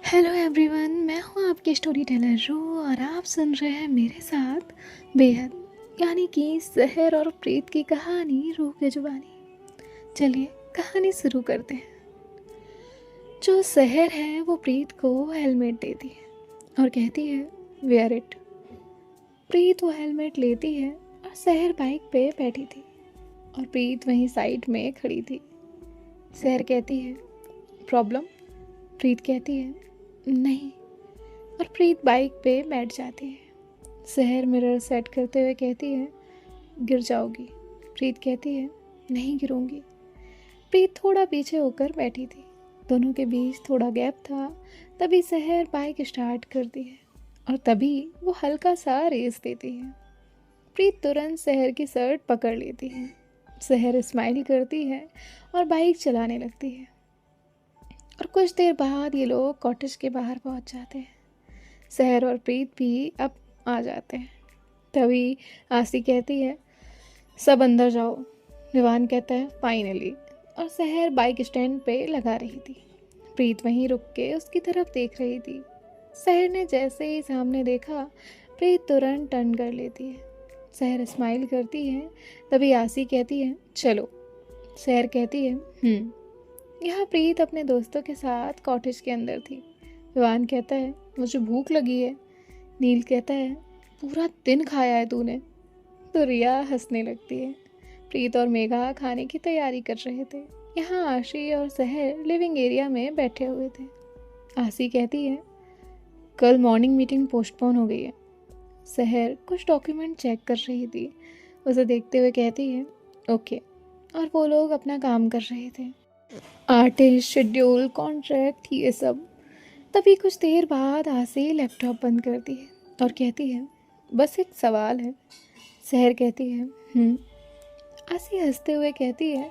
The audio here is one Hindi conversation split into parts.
हेलो एवरीवन, मैं हूँ आपकी स्टोरी टेलर रू और आप सुन रहे हैं मेरे साथ बेहद यानी कि सहर और प्रीत की कहानी रूह की जुबानी। चलिए कहानी शुरू करते हैं। जो सहर है वो प्रीत को हेलमेट देती है और कहती है वेयर इट। प्रीत वो हेलमेट लेती है और सहर बाइक पे बैठी थी और प्रीत वहीं साइड में खड़ी थी। सहर कहती है प्रॉब्लम। प्रीत कहती है नहीं, और प्रीत बाइक पे बैठ जाती है। सहर मिरर सेट करते हुए कहती है गिर जाओगी। प्रीत कहती है नहीं गिरूंगी। प्रीत थोड़ा पीछे होकर बैठी थी, दोनों के बीच थोड़ा गैप था। तभी सहर बाइक स्टार्ट करती है और तभी वो हल्का सा रेस देती है। प्रीत तुरंत सहर की शर्ट पकड़ लेती है। सहर स्माइल करती है और बाइक चलाने लगती है और कुछ देर बाद ये लोग कॉटेज के बाहर पहुंच जाते हैं। सहर और प्रीत भी अब आ जाते हैं। तभी आसी कहती है सब अंदर जाओ। विवान कहता है फाइनली, और सहर बाइक स्टैंड पे लगा रही थी। प्रीत वहीं रुक के उसकी तरफ देख रही थी। सहर ने जैसे ही सामने देखा, प्रीत तुरंत टर्न कर लेती है। सहर स्माइल करती है। तभी आसी कहती है चलो। सहर कहती है यहाँ प्रीत अपने दोस्तों के साथ कॉटेज के अंदर थी। विवान कहता है मुझे भूख लगी है। नील कहता है पूरा दिन खाया है तूने। तो रिया हंसने लगती है। प्रीत और मेघा खाने की तैयारी कर रहे थे। यहाँ आशी और सहर लिविंग एरिया में बैठे हुए थे। आशी कहती है कल मॉर्निंग मीटिंग पोस्टपोन हो गई है। सहर कुछ डॉक्यूमेंट चेक कर रही थी। उसे देखते हुए कहती है ओके। और वो लोग अपना काम कर रहे थे, आर्टिस्ट, शेड्यूल, कॉन्ट्रैक्ट, ये सब। तभी कुछ देर बाद आसी लैपटॉप बंद करती है और कहती है बस एक सवाल है। सहर कहती है आसी हंसते हुए कहती है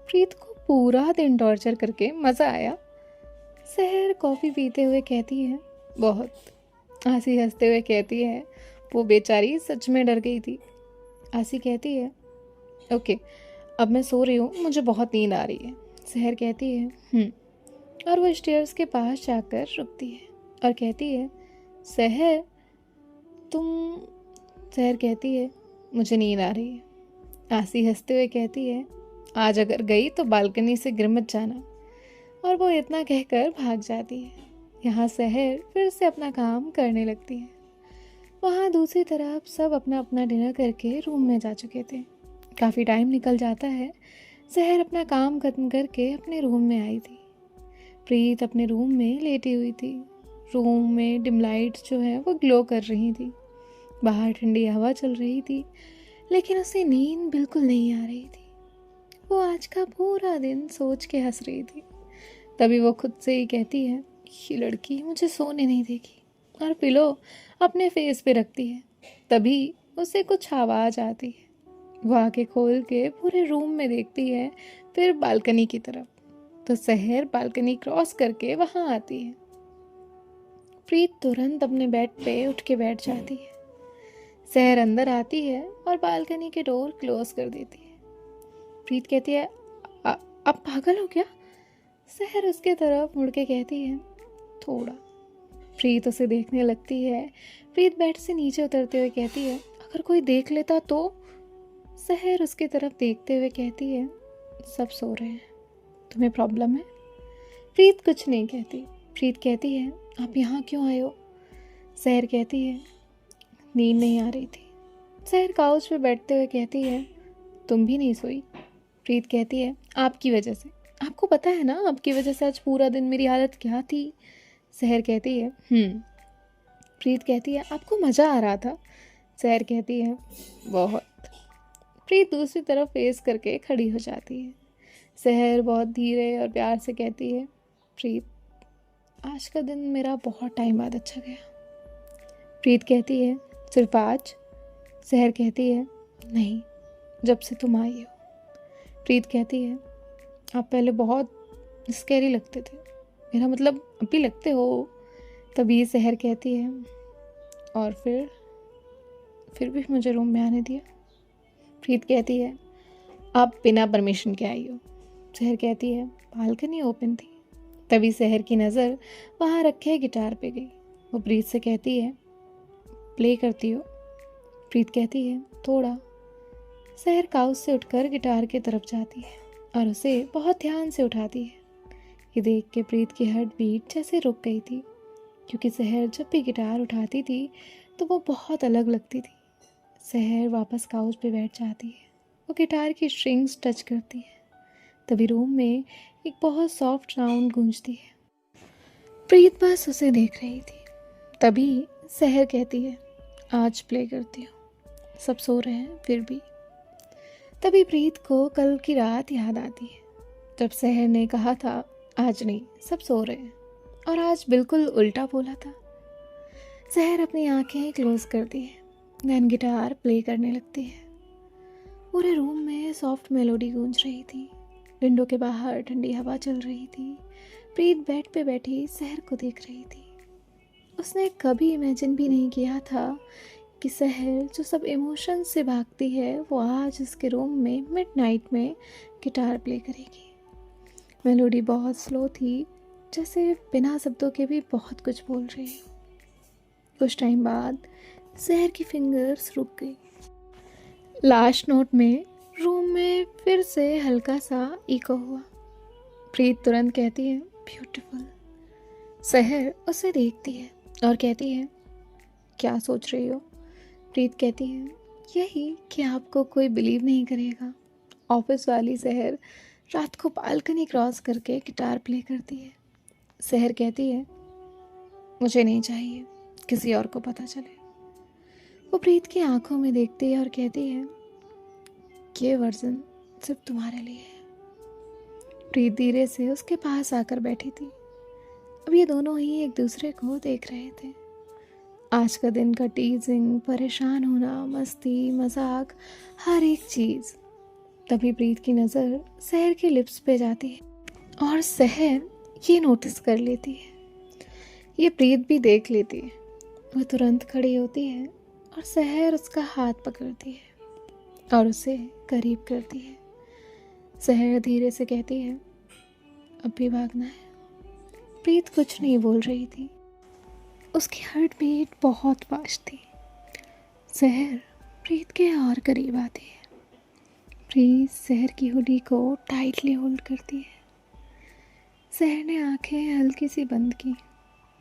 प्रीत को पूरा दिन टॉर्चर करके मज़ा आया। सहर कॉफ़ी पीते हुए कहती है बहुत। आसी हंसते हुए कहती है वो बेचारी सच में डर गई थी। आसी कहती है ओके, अब मैं सो रही हूँ, मुझे बहुत नींद आ रही है। सहर कहती है और वो स्टेयर्स के पास जाकर रुकती है और कहती है सहर तुम। सहर कहती है मुझे नींद आ रही है। आसी हंसते हुए कहती है आज अगर गई तो बालकनी से गिर मत जाना। और वो इतना कहकर भाग जाती है। यहाँ सहर फिर से अपना काम करने लगती है। वहाँ दूसरी तरफ सब अपना अपना डिनर करके रूम में जा चुके थे। काफ़ी टाइम निकल जाता है। सहर अपना काम खत्म करके अपने रूम में आई थी। प्रीत अपने रूम में लेटी हुई थी। रूम में डिम लाइट्स जो है वो ग्लो कर रही थी। बाहर ठंडी हवा चल रही थी, लेकिन उसे नींद बिल्कुल नहीं आ रही थी। वो आज का पूरा दिन सोच के हंस रही थी। तभी वो खुद से ही कहती है ये लड़की मुझे सोने नहीं देगी, और पिलो अपने फेस पे रखती है। तभी उसे कुछ आवाज़ आती है। वो आंखें खोल के पूरे रूम में देखती है, फिर बालकनी की तरफ। तो सहर बालकनी क्रॉस करके वहाँ आती है। प्रीत तुरंत अपने बेड पे उठ के बैठ जाती है। सहर अंदर आती है और बालकनी के डोर क्लोज कर देती है। प्रीत कहती है अब पागल हो क्या? सहर उसके तरफ मुड़ के कहती है थोड़ा। प्रीत उसे देखने लगती है। प्रीत बेड से नीचे उतरते हुए कहती है अगर कोई देख लेता तो? सहर उसकी तरफ देखते हुए कहती है सब सो रहे हैं, तुम्हें प्रॉब्लम है? प्रीत कुछ नहीं कहती। प्रीत कहती है आप यहाँ क्यों आए हो? सहर कहती है नींद नहीं आ रही थी। सहर काउच पे बैठते हुए कहती है तुम भी नहीं सोई? प्रीत कहती है आपकी वजह से। आपको पता है ना आपकी वजह से आज पूरा दिन मेरी हालत क्या थी? सहर कहती है प्रीत कहती है आपको मज़ा आ रहा था? सहर कहती है बहुत। प्रीत दूसरी तरफ फेस करके खड़ी हो जाती है। सहर बहुत धीरे और प्यार से कहती है प्रीत आज का दिन मेरा बहुत टाइम बाद अच्छा गया। प्रीत कहती है सिर्फ आज? सहर कहती है नहीं, जब से तुम आई हो। प्रीत कहती है आप पहले बहुत स्कैरी लगते थे, मेरा मतलब अब भी लगते हो। तभी सहर कहती है और फिर भी मुझे रूम में आने दिया। प्रीत कहती है आप बिना परमिशन के आई हो। सहर कहती है बालकनी ओपन थी। तभी शहर की नज़र वहाँ रखे गिटार पे गई। वो प्रीत से कहती है, प्ले करती हो? प्रीत कहती है, थोड़ा। शहर काउच से उठकर गिटार की तरफ जाती है और उसे बहुत ध्यान से उठाती है। ये देख के प्रीत की हार्ट बीट जैसे रुक गई थी, क्योंकि शहर जब भी गिटार उठाती थी तो वो बहुत अलग लगती थी। शहर वापस काउच पे बैठ जाती है, वो गिटार की स्ट्रिंग्स टच करती है। तभी रूम में एक बहुत सॉफ्ट साउंड गूंजती है। प्रीत बस उसे देख रही थी। तभी शहर कहती है, आज प्ले करती हूँ, सब सो रहे हैं फिर भी। तभी प्रीत को कल की रात याद आती है, जब शहर ने कहा था आज नहीं, सब सो रहे हैं, और आज बिल्कुल उल्टा बोला था। शहर अपनी आंखें क्लोज करती है, देन गिटार प्ले करने लगती है। पूरे रूम में सॉफ्ट मेलोडी गूंज रही थी। विंडो के बाहर ठंडी हवा चल रही थी। प्रीत बेड पे बैठी शहर को देख रही थी। उसने कभी इमेजिन भी नहीं किया था कि शहर जो सब इमोशंस से भागती है, वो आज उसके रूम में मिडनाइट में गिटार प्ले करेगी। मेलोडी बहुत स्लो थी, जैसे बिना शब्दों के भी बहुत कुछ बोल रही है। कुछ टाइम बाद शहर की फिंगर्स रुक गई। लास्ट नोट में रूम में फिर से हल्का सा इको हुआ। प्रीत तुरंत कहती है, ब्यूटीफुल। शहर उसे देखती है और कहती है, क्या सोच रही हो? प्रीत कहती है, यही कि आपको कोई बिलीव नहीं करेगा। ऑफिस वाली शहर रात को बालकनी क्रॉस करके गिटार प्ले करती है। शहर कहती है, मुझे नहीं चाहिए किसी और को पता चले। वो प्रीत की आंखों में देखती है और कहती है, ये वर्जन सिर्फ तुम्हारे लिए है। प्रीत धीरे से उसके पास आकर बैठी थी। अब ये दोनों ही एक दूसरे को देख रहे थे। आज का दिन का टीजिंग, परेशान होना, मस्ती, मजाक, हर एक चीज़। तभी प्रीत की नज़र शहर के लिप्स पे जाती है और शहर ये नोटिस कर लेती है। ये प्रीत भी देख लेती है। वो तुरंत खड़ी होती है और शहर उसका हाथ पकड़ती है और उसे करीब करती है। शहर धीरे से कहती है, अब भी भागना है। प्रीत कुछ नहीं बोल रही थी। उसकी हार्ट बीट बहुत फास्ट थी। शहर प्रीत के और करीब आती है। प्रीत शहर की हुडी को टाइटली होल्ड करती है। शहर ने आंखें हल्की सी बंद की,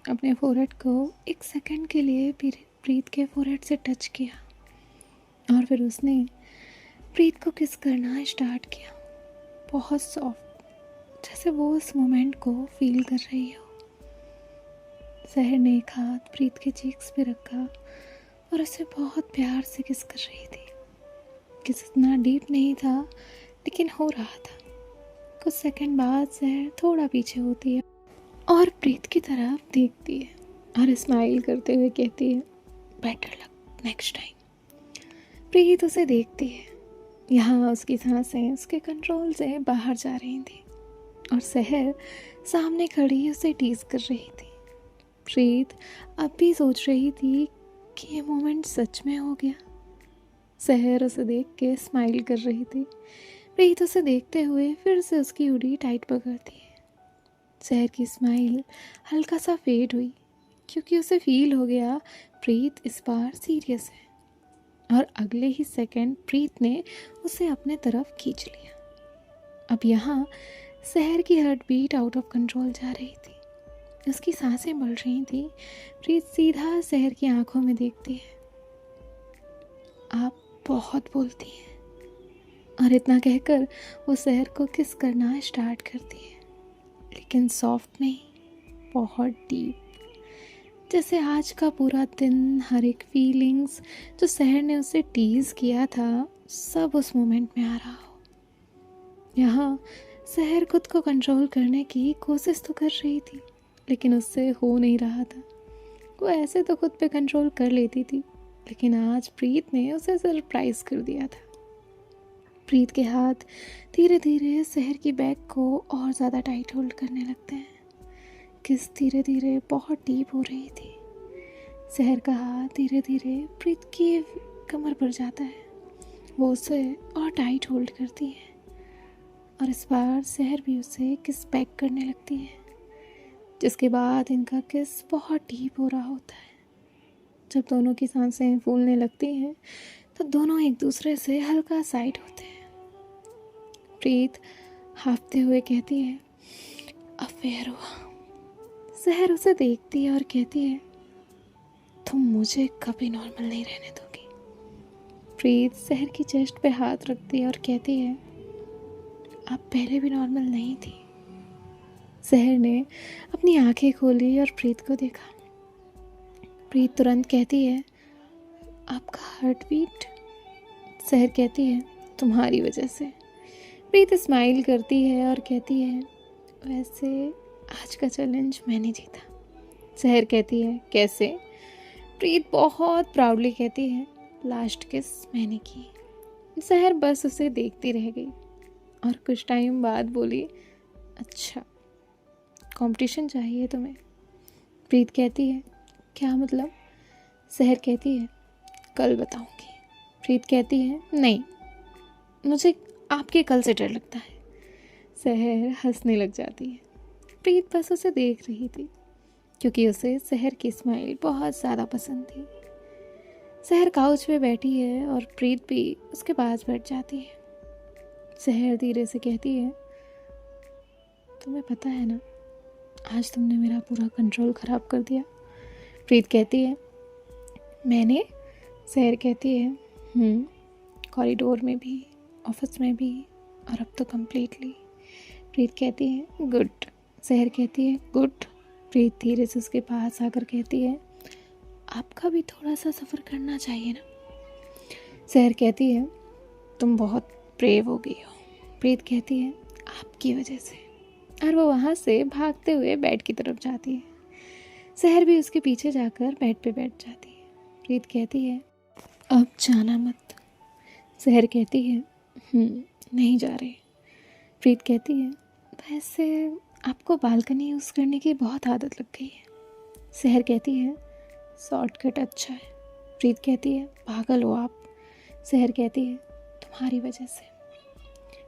अपने फोरहेड को एक सेकंड के लिए प्रीत के फोरहेड से टच किया और फिर उसने प्रीत को किस करना स्टार्ट किया। बहुत सॉफ्ट, जैसे वो उस मोमेंट को फील कर रही हो। शहर ने एक हाथ प्रीत के चीक्स पे रखा और उसे बहुत प्यार से किस कर रही थी। किस इतना डीप नहीं था, लेकिन हो रहा था। कुछ सेकंड बाद शहर थोड़ा पीछे होती है और प्रीत की तरफ देखती है और स्माइल करते हुए कहती है, बेटर लक नेक्स्ट टाइम। प्रीत उसे देखती है। यहाँ उसकी सांसें उसके कंट्रोल से बाहर जा रही थी और शहर सामने खड़ी उसे टीज कर रही थी। प्रीत अब भी सोच रही थी कि ये मोमेंट सच में हो गया। शहर उसे देख के स्माइल कर रही थी। प्रीत उसे देखते हुए फिर से उसकी हुडी टाइट पकड़ती है। शहर की स्माइल हल्का सा फेड हुई, क्योंकि उसे फील हो गया प्रीत इस बार सीरियस है। और अगले ही सेकंड प्रीत ने उसे अपने तरफ खींच लिया। अब यहाँ शहर की heartbeat out of control जा रही थी। उसकी सांसें बढ़ रही थी। प्रीत सीधा शहर की आंखों में देखती है। आप बहुत बोलती हैं। और इतना कहकर वो शहर को किस करना स्टार्ट करती है, लेकिन सॉफ्ट नहीं, बहुत डीप। जैसे आज का पूरा दिन, हर एक फीलिंग्स जो शहर ने उसे टीज किया था, सब उस मोमेंट में आ रहा हो। यहाँ शहर खुद को कंट्रोल करने की कोशिश तो कर रही थी, लेकिन उससे हो नहीं रहा था। वो ऐसे तो खुद पे कंट्रोल कर लेती थी, लेकिन आज प्रीत ने उसे सरप्राइज कर दिया था। प्रीत के हाथ धीरे धीरे शहर की बैक को और ज़्यादा टाइट होल्ड करने लगते हैं। किस धीरे धीरे बहुत डीप हो रही थी। शहर का हाथ धीरे धीरे प्रीत की कमर पर जाता है। वो उसे और टाइट होल्ड करती है और इस बार शहर भी उसे किस बैक करने लगती है। जिसके बाद इनका किस बहुत डीप हो रहा होता है। जब दोनों की सांसें फूलने लगती हैं तो दोनों एक दूसरे से हल्का साइड होते हैं। प्रीत हांफते हुए कहती है, अफेयर हुआ। सहर उसे देखती है और कहती है, तुम मुझे कभी नॉर्मल नहीं रहने दोगी। प्रीत सहर की चेस्ट पे हाथ रखती है और कहती है, आप पहले भी नॉर्मल नहीं थी। सहर ने अपनी आंखें खोली और प्रीत को देखा। प्रीत तुरंत कहती है, आपका हार्ट बीट। सहर कहती है, तुम्हारी वजह से। प्रीत स्माइल करती है और कहती है, वैसे आज का चैलेंज मैंने जीता। सहर कहती है, कैसे? प्रीत बहुत प्राउडली कहती है, लास्ट किस मैंने की। सहर बस उसे देखती रह गई और कुछ टाइम बाद बोली, अच्छा कंपटीशन चाहिए तुम्हें? प्रीत कहती है, क्या मतलब? सहर कहती है, कल बताऊंगी। प्रीत कहती है, नहीं, मुझे आपके कल से डर लगता है। सहर हंसने लग जाती है। प्रीत बस उसे देख रही थी क्योंकि उसे सहर की स्माइल बहुत ज़्यादा पसंद थी। सहर काउच पे बैठी है और प्रीत भी उसके पास बैठ जाती है। सहर धीरे से कहती है, तुम्हें पता है ना, आज तुमने मेरा पूरा कंट्रोल ख़राब कर दिया। प्रीत कहती है, मैंने? सहर कहती है, कॉरिडोर में भी, ऑफिस में भी, और अब तो कम्प्लीटली। प्रीत कहती है, गुड। सहर कहती है, गुड। प्रीत धीरे से उसके पास आकर कहती है, आपका भी थोड़ा सा सफ़र करना चाहिए ना। सहर कहती है, तुम बहुत ब्रेव हो गई हो। प्रीत कहती है, आपकी वजह से। और वो वहाँ से भागते हुए बेड की तरफ जाती है। सहर भी उसके पीछे जाकर बेड पे बैठ जाती है। प्रीत कहती है, अब जाना मत। सहर कहती है, नहीं जा रहे। प्रीत कहती है, वैसे आपको बालकनी यूज़ करने की बहुत आदत लग गई है। सहर कहती है, शॉर्टकट अच्छा है। प्रीत कहती है, पागल हो आप। सहर कहती है, तुम्हारी वजह से।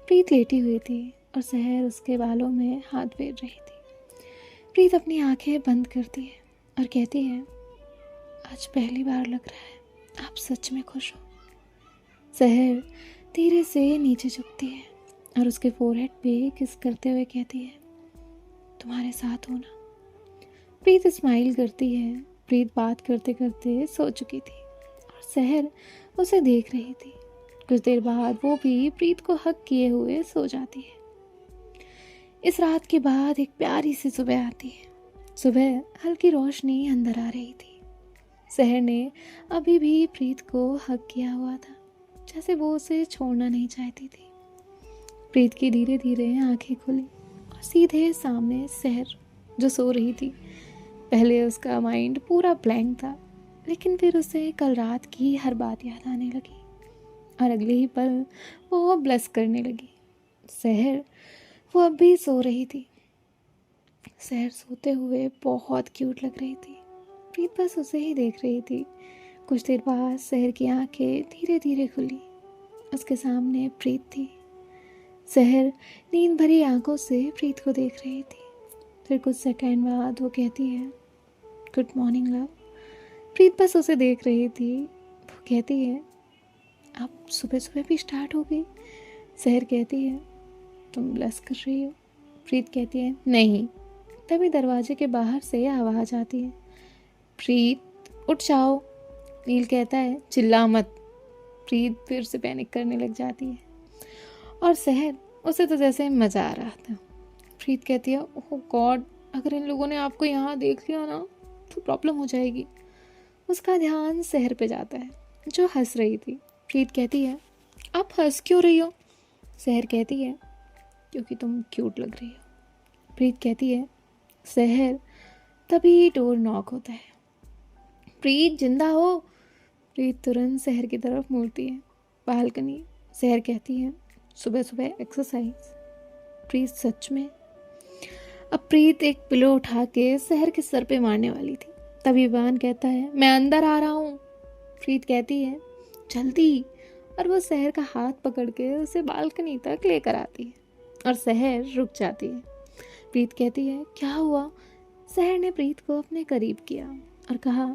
प्रीत लेटी हुई थी और सहर उसके बालों में हाथ फेर रही थी। प्रीत अपनी आंखें बंद करती है और कहती है, आज पहली बार लग रहा है आप सच में खुश हो। सहर धीरे से नीचे झुकती है और उसके फोरहेड पे किस करते हुए कहती है, तुम्हारे साथ हो ना। प्रीत स्माइल करती है। प्रीत बात करते करते सो चुकी थी और सहर उसे देख रही थी। कुछ देर बाद वो भी प्रीत को हक किए हुए सो जाती है। इस रात के बाद एक प्यारी सी सुबह आती है। सुबह हल्की रोशनी अंदर आ रही थी। सहर ने अभी भी प्रीत को हक किया हुआ था, जैसे वो उसे छोड़ना नहीं चाहती थी। प्रीत की धीरे धीरे आंखें खुली और सीधे सामने सहर जो सो रही थी। पहले उसका माइंड पूरा ब्लैंक था, लेकिन फिर उसे कल रात की हर बात याद आने लगी और अगले ही पल वो ब्लश करने लगी। सहर वो अब भी सो रही थी। सहर सोते हुए बहुत क्यूट लग रही थी। प्रीत बस उसे ही देख रही थी। कुछ देर बाद सहर की आंखें धीरे धीरे खुली। उसके सामने प्रीत थी। सहर नींद भरी आंखों से प्रीत को देख रही थी। फिर कुछ सेकंड बाद वो कहती है, गुड मॉर्निंग लव। प्रीत बस उसे देख रही थी। वो कहती है, अब सुबह सुबह भी स्टार्ट हो गई। सहर कहती है, तुम ब्लश कर रही हो। प्रीत कहती है, नहीं। तभी दरवाजे के बाहर से आवाज़ आती है, प्रीत उठ जाओ। नील कहता है, चिल्ला मत। प्रीत फिर से पैनिक करने लग जाती है और सहर उसे तो जैसे मज़ा आ रहा था। प्रीत कहती है, ओह गॉड, अगर इन लोगों ने आपको यहाँ देख लिया ना तो प्रॉब्लम हो जाएगी। उसका ध्यान सहर पे जाता है जो हंस रही थी। प्रीत कहती है, आप हंस क्यों रही हो? सहर कहती है, क्योंकि तुम क्यूट लग रही हो। प्रीत कहती है, सहर। तभी डोर नॉक होता है। प्रीत जिंदा हो। प्रीत तुरंत सहर की तरफ मुड़ती है। बालकनी। सहर कहती है, सुबह सुबह एक्सरसाइज। प्रीत सच में? अब प्रीत एक पिलो उठा के सहर के सर पे मारने वाली थी। तभी वान कहता है, मैं अंदर आ रहा हूँ। प्रीत कहती है, जल्दी। और वो सहर का हाथ पकड़ के उसे बालकनी तक लेकर आती है और सहर रुक जाती है। प्रीत कहती है, क्या हुआ? सहर ने प्रीत को अपने करीब किया और कहा,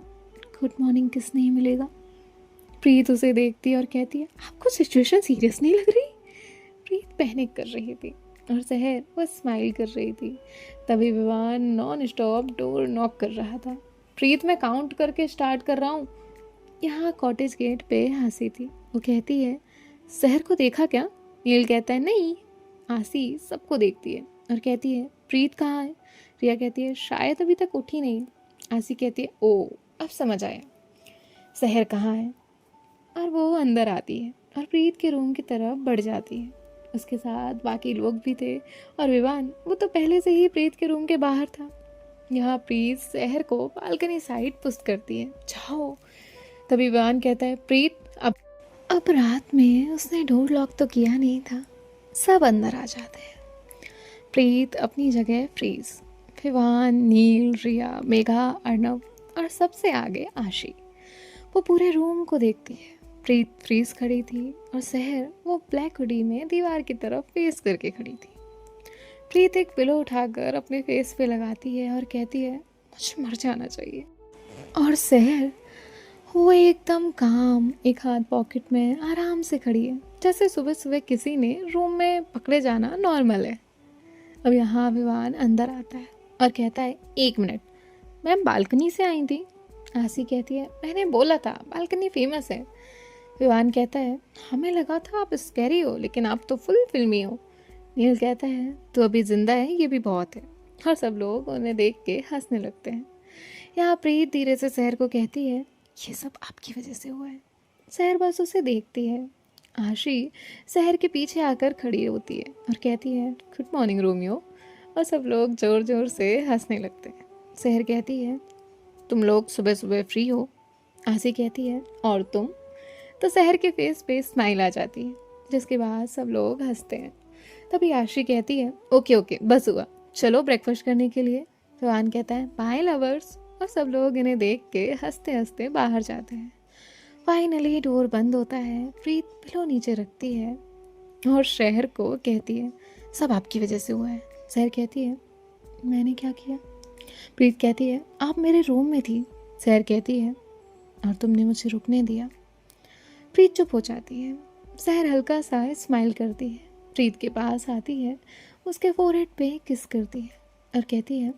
गुड मॉर्निंग किस नहीं मिलेगा। प्रीत उसे देखती और कहती है, आपको सिचुएशन सीरियस नहीं लग रही। प्रीत पैनिक कर रही थी और सहर बस स्माइल कर रही थी। तभी Vivaan non stop door knock कर रहा था। प्रीत मैं काउंट करके स्टार्ट कर रहा हूँ। यहाँ कॉटेज गेट पे आसी थी। वो कहती है, सहर को देखा क्या? नील कहता है, नहीं। आसी सबको देखती है और कहती है, प्रीत कहाँ है? रिया कहती है, शायद अभी तक उठी नहीं। आसी कहती है, ओ अब समझ आया, सहर कहाँ है। और वो अंदर आती है और प्रीत के रूम की तरफ बढ़ जाती है। उसके साथ बाकी लोग भी थे और विवान, वो तो पहले से ही प्रीत के रूम के बाहर था। यहाँ प्रीत सहर को बालकनी साइड पुश करती है, जाओ। तभी विवान कहता है, प्रीत अब रात में उसने डोर लॉक तो किया नहीं था। सब अंदर आ जाते हैं। प्रीत अपनी जगह फ्रीज। विवान, नील, रिया, मेघा, अर्नव और सबसे आगे आशी। वो पूरे रूम को देखती है। प्रीत फ्रीज खड़ी थी और सहर वो ब्लैक हुडी में दीवार की तरफ फेस करके खड़ी थी। प्रीत एक पिलो उठाकर अपने फेस पे लगाती है और कहती है, मुझे मर जाना चाहिए। और सहर वो एकदम काम, एक हाथ पॉकेट में आराम से खड़ी है, जैसे सुबह सुबह किसी ने रूम में पकड़े जाना नॉर्मल है। अब यहाँ विवान अंदर आता है और कहता है, एक मिनट, मैम बालकनी से आई थी। आसी कहती है, मैंने बोला था बालकनी फेमस है। विवान कहता है, हमें लगा था आप स्कैरी हो, लेकिन आप तो फुल फिल्मी हो। नील कहता है, तो अभी जिंदा है, ये भी बहुत है। और सब लोग उन्हें देख के हंसने लगते हैं। यहाँ प्रीत धीरे से सहर को कहती है, ये सब आपकी वजह से हुआ है। सहर बस उसे देखती है। आशी सहर के पीछे आकर खड़ी होती है और कहती है, गुड मॉर्निंग रोमियो। और सब लोग जोर जोर से हंसने लगते हैं। सहर कहती है, तुम लोग सुबह सुबह फ्री हो? आशी कहती है, और तुम? तो सहर के फेस पे स्माइल आ जाती है, जिसके बाद सब लोग हंसते हैं। तभी आशी कहती है, ओके ओके बस हुआ, चलो ब्रेकफास्ट करने के लिए। विवान कहता है, बाय लवर्स। और सब लोग इन्हें देख के हंसते हंसते बाहर जाते हैं। फाइनली डोर बंद होता है। प्रीत पिलो नीचे रखती है और शहर को कहती है, सब आपकी वजह से हुआ है। सहर कहती है, मैंने क्या किया? प्रीत कहती है, आप मेरे रूम में थी। सहर कहती है, और तुमने मुझे रुकने दिया। प्रीत चुप हो जाती है। सहर हल्का सा स्माइल करती है, प्रीत के पास आती है, उसके फोरहेड पे किस करती है और कहती है,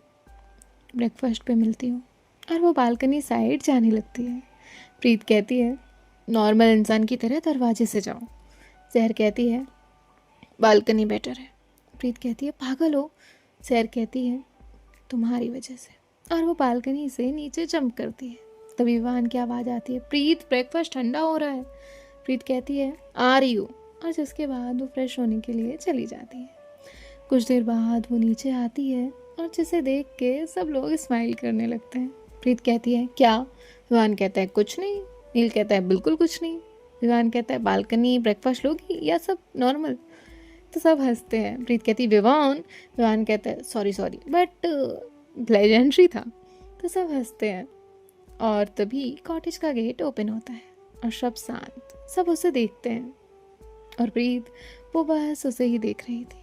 ब्रेकफास्ट पे मिलती हूँ। और वो बालकनी साइड जाने लगती है। प्रीत कहती है, नॉर्मल इंसान की तरह दरवाजे से जाओ। सहर कहती है, बालकनी बेटर है। प्रीत कहती है, पागल हो। सहर कहती है, तुम्हारी वजह से। और वो बालकनी से नीचे जंप करती है। तभी विवान की आवाज़ आती है, प्रीत ब्रेकफास्ट ठंडा हो रहा है। प्रीत कहती है, आ रही हूँ। और जिसके बाद वो फ्रेश होने के लिए चली जाती है। कुछ देर बाद वो नीचे आती है और जिसे देख के सब लोग स्माइल करने लगते हैं। प्रीत कहती है, क्या? विवान कहता है, कुछ नहीं। नील कहता है, बिल्कुल कुछ नहीं। विवान कहता है, बालकनी ब्रेकफास्ट लोगी या सब नॉर्मल? तो सब हंसते हैं। प्रीत कहती है, विवान कहता है, सॉरी बट लेजेंडरी था। तो सब हंसते हैं। और तभी कॉटेज का गेट ओपन होता है और सब शांत, सब उसे देखते हैं। और प्रीत वो बस उसे ही देख रही थी।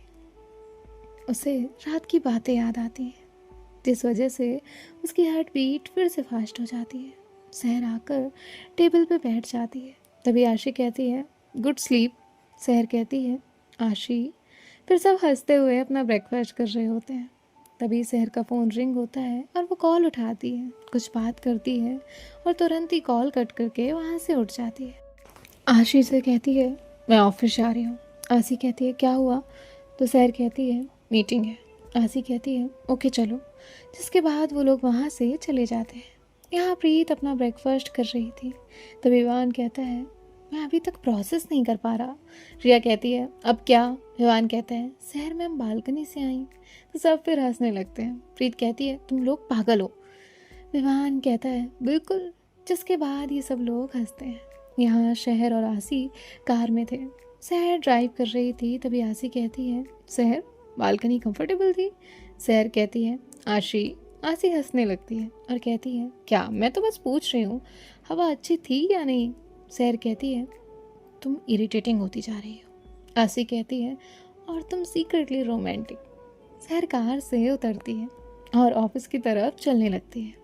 उसे रात की बातें याद आती हैं, जिस वजह से उसकी हार्ट बीट फिर से फास्ट हो जाती है। सहर आकर टेबल पे बैठ जाती है। तभी आशी कहती है, गुड स्लीप। सहर कहती है, आशी। फिर सब हंसते हुए अपना ब्रेकफास्ट कर रहे होते हैं। तभी सहर का फ़ोन रिंग होता है और वो कॉल उठाती है, कुछ बात करती है और तुरंत ही कॉल कट करके वहाँ से उठ जाती है। आशी से कहती है, मैं ऑफिस जा रही हूँ। आशी कहती है, क्या हुआ? तो सहर कहती है, मीटिंग है। आशी कहती है, ओके चलो। जिसके बाद वो लोग वहाँ से चले जाते हैं। यहाँ प्रीत अपना ब्रेकफास्ट कर रही थी। तभी विवान कहता है, मैं अभी तक प्रोसेस नहीं कर पा रहा। रिया कहती है, अब क्या? विवान कहता है, सहर मैम बालकनी से आई। तो सब फिर हंसने लगते हैं। प्रीत कहती है, तुम लोग पागल हो। विवान कहता है, बिल्कुल। जिसके बाद ये सब लोग हंसते हैं। यहाँ शहर और आसी कार में थे। सहर ड्राइव कर रही थी। तभी आसी कहती है, सहर बालकनी कंफर्टेबल थी? सहर कहती है, आशी। आसी हंसने लगती है और कहती है, क्या? मैं तो बस पूछ रही हूँ, हवा अच्छी थी या नहीं? सहर कहती है, तुम इरिटेटिंग होती जा रही हो। आसी कहती है, और तुम सीक्रेटली रोमांटिक। सहर कार से उतरती है और ऑफिस की तरफ चलने लगती है।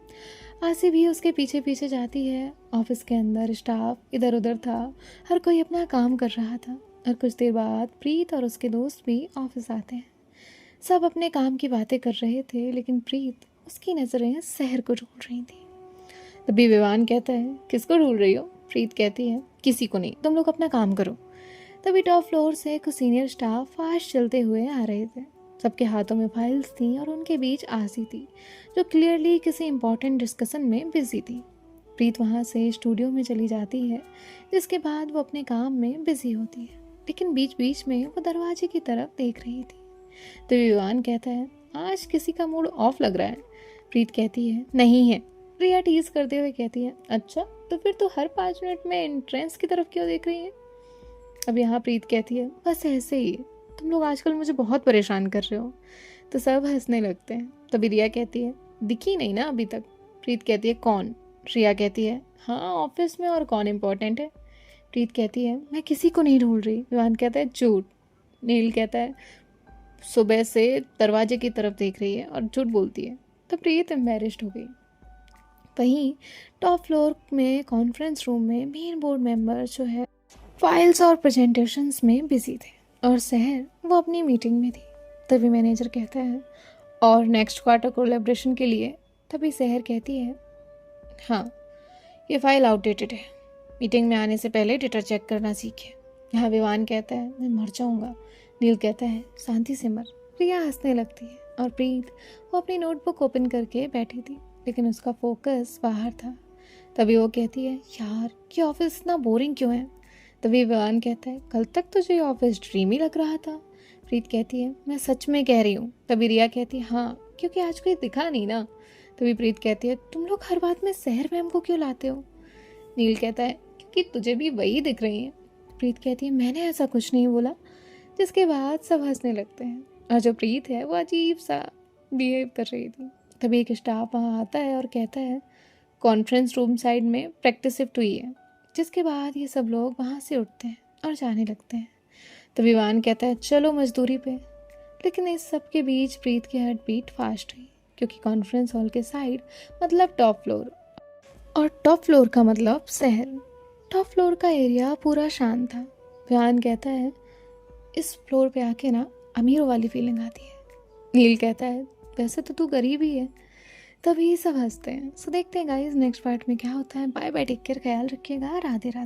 आसी भी उसके पीछे पीछे जाती है। ऑफिस के अंदर स्टाफ इधर उधर था, हर कोई अपना काम कर रहा था। और कुछ देर बाद प्रीत और उसके दोस्त भी ऑफिस आते हैं। सब अपने काम की बातें कर रहे थे, लेकिन प्रीत उसकी नज़रें शहर को ढूंढ रही थी। तभी विवान कहता है, किसको ढूंढ रही हो? प्रीत कहती है, किसी को नहीं, तुम लोग अपना काम करो। तभी टॉप फ्लोर से कुछ सीनियर स्टाफ फास्ट चलते हुए आ रहे थे। सबके हाथों में फाइल्स थी और उनके बीच आसी थी, जो क्लियरली किसी इंपॉर्टेंट डिस्कशन में बिजी थी। प्रीत वहाँ से स्टूडियो में चली जाती है, जिसके बाद वो अपने काम में बिजी होती है, लेकिन बीच बीच में वो दरवाजे की तरफ देख रही थी। तो विवान कहता है, आज किसी का मूड ऑफ लग रहा है। प्रीत कहती है, नहीं है। प्रिया टीज करते हुए कहती है, अच्छा तो फिर तो हर 5 मिनट में एंट्रेंस की तरफ क्यों देख रही है? अब यहाँ प्रीत कहती है, बस ऐसे ही, तुम लोग आजकल मुझे बहुत परेशान कर रहे हो। तो सब हंसने लगते हैं। तभी रिया कहती है, दिखी नहीं ना अभी तक। प्रीत कहती है, कौन? रिया कहती है, हाँ ऑफिस में, और कौन इम्पोर्टेंट है? प्रीत कहती है, मैं किसी को नहीं ढूंढ रही। विवान कहता है, झूठ। नील कहता है, सुबह से दरवाजे की तरफ देख रही है और झूठ बोलती है। तो प्रीत एम्बेरस्ड हो गई। वहीं टॉप फ्लोर में कॉन्फ्रेंस रूम में मेन बोर्ड मेंबर जो है फाइल्स और प्रेजेंटेशंस में बिजी थे, और सहर वो अपनी मीटिंग में थी। तभी मैनेजर कहता है, और नेक्स्ट क्वार्टर कोलैबोरेशन के लिए? तभी सहर कहती है, हाँ ये फाइल आउटडेटेड है, मीटिंग में आने से पहले डेटा चेक करना सीखे। यहाँ विवान कहता है, मैं मर जाऊँगा। नील कहता है, शांति से मर। प्रिया हंसने लगती है, और प्रीत वो अपनी नोटबुक ओपन करके बैठी थी, लेकिन उसका फोकस बाहर था। तभी वो कहती है, यार ये ऑफिस इतना बोरिंग क्यों है? तभी विवान कहता है, कल तक तुझे ये ऑफिस ड्रीमी लग रहा था। प्रीत कहती है, मैं सच में कह रही हूँ। तभी रिया कहती है, हाँ क्योंकि आज कोई दिखा नहीं ना। तभी प्रीत कहती है, तुम लोग हर बात में सहर मैम को क्यों लाते हो? नील कहता है, क्योंकि तुझे भी वही दिख रही है। प्रीत कहती है, मैंने ऐसा कुछ नहीं बोला। जिसके बाद सब हंसने लगते हैं, और जो प्रीत है वो अजीब सा बिहेव कर रही थी। तभी एक स्टाफ वहाँ आता है और कहता है, कॉन्फ्रेंस रूम साइड में प्रैक्टिस शिफ्ट हुई है। जिसके बाद ये सब लोग वहाँ से उठते हैं और जाने लगते हैं। तो विवान कहता है, चलो मजदूरी पे। लेकिन इस सब के बीच प्रीत की हार्ट बीट फास्ट हुई, क्योंकि कॉन्फ्रेंस हॉल के साइड मतलब टॉप फ्लोर, और टॉप फ्लोर का मतलब शहर। टॉप फ्लोर का एरिया पूरा शांत था। विवान कहता है, इस फ्लोर पे आके ना अमीरों वाली फीलिंग आती है। नील कहता है, वैसे तो तू गरीब ही है। तभी सब हंसते हैं। सो देखते हैं गाइस नेक्स्ट पार्ट में क्या होता है। बाय बाय, टेक केयर, ख्याल रखिएगा, राधे राधे।